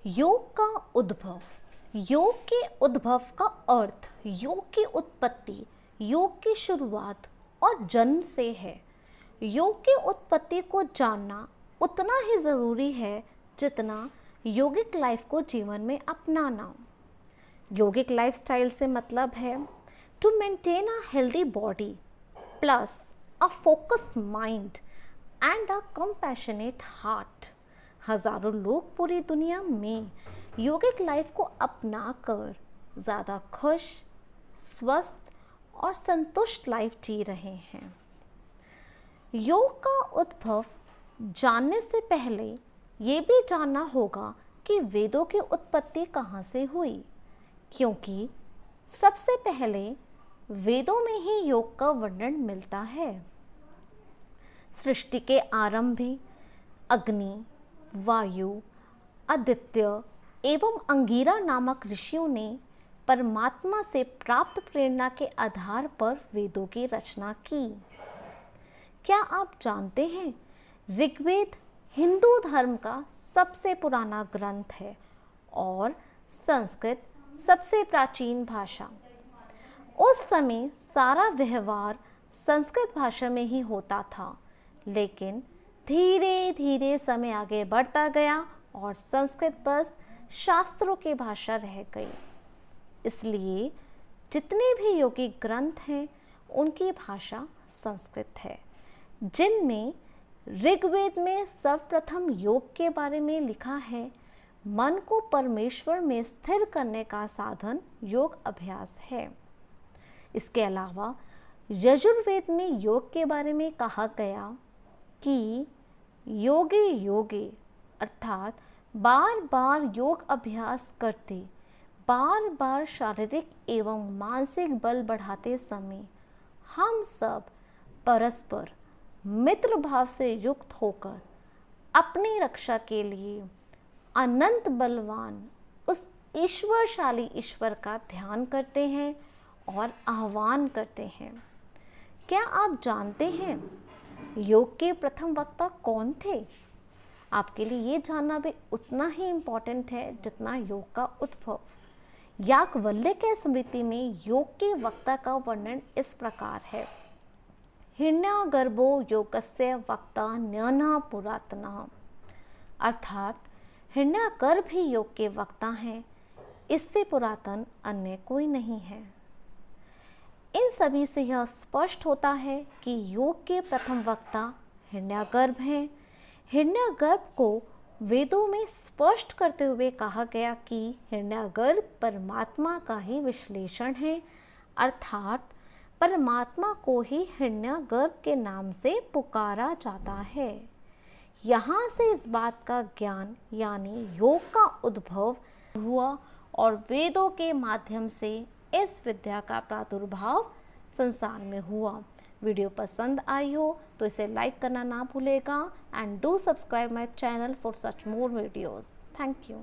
योग का उद्भव। योग के उद्भव का अर्थ योग की उत्पत्ति, योग की शुरुआत और जन्म से है। योग की उत्पत्ति को जानना उतना ही ज़रूरी है जितना योगिक लाइफ को जीवन में अपनाना। योगिक लाइफस्टाइल से मतलब है to maintain a healthy body plus a focused mind and a compassionate heart. हजारों लोग पूरी दुनिया में योगिक लाइफ को अपना कर ज़्यादा खुश, स्वस्थ और संतुष्ट लाइफ जी रहे हैं। योग का उद्भव जानने से पहले ये भी जानना होगा कि वेदों की उत्पत्ति कहाँ से हुई, क्योंकि सबसे पहले वेदों में ही योग का वर्णन मिलता है। सृष्टि के आरंभ में अग्नि, वायु, आदित्य एवं अंगिरा नामक ऋषियों ने परमात्मा से प्राप्त प्रेरणा के आधार पर वेदों की रचना की। क्या आप जानते हैं, ऋग्वेद हिंदू धर्म का सबसे पुराना ग्रंथ है और संस्कृत सबसे प्राचीन भाषा। उस समय सारा व्यवहार संस्कृत भाषा में ही होता था, लेकिन धीरे धीरे समय आगे बढ़ता गया और संस्कृत बस शास्त्रों की भाषा रह गई। इसलिए जितने भी योगिक ग्रंथ हैं उनकी भाषा संस्कृत है, जिनमें ऋग्वेद में सर्वप्रथम योग के बारे में लिखा है। मन को परमेश्वर में स्थिर करने का साधन योग अभ्यास है। इसके अलावा यजुर्वेद में योग के बारे में कहा गया कि योगे योगे अर्थात बार बार योग अभ्यास करते, बार बार शारीरिक एवं मानसिक बल बढ़ाते समय हम सब परस्पर मित्र भाव से युक्त होकर अपनी रक्षा के लिए अनंत बलवान उस ईश्वरशाली ईश्वर का ध्यान करते हैं और आह्वान करते हैं। क्या आप जानते हैं योग के प्रथम वक्ता कौन थे? आपके लिए ये जानना भी उतना ही इम्पोर्टेंट है जितना योग का उद्भव। याज्ञवल्क्य के स्मृति में योग के वक्ता का वर्णन इस प्रकार है। हिरण्यगर्भो योगस्य वक्ता न्यनः पुरातनः, अर्थात हिरण्यगर्भ ही योग के वक्ता हैं, इससे पुरातन अन्य कोई नहीं है। इन सभी से यह स्पष्ट होता है कि योग के प्रथम वक्ता हिरण्यगर्भ हैं। हिरण्यगर्भ को वेदों में स्पष्ट करते हुए कहा गया कि हिरण्यगर्भ परमात्मा का ही विश्लेषण है, अर्थात परमात्मा को ही हिरण्यगर्भ के नाम से पुकारा जाता है। यहाँ से इस बात का ज्ञान यानी योग का उद्भव हुआ और वेदों के माध्यम से इस विद्या का प्रादुर्भाव संसार में हुआ। वीडियो पसंद आई हो तो इसे लाइक करना ना भूलेगा and do subscribe my channel for such more videos. Thank you.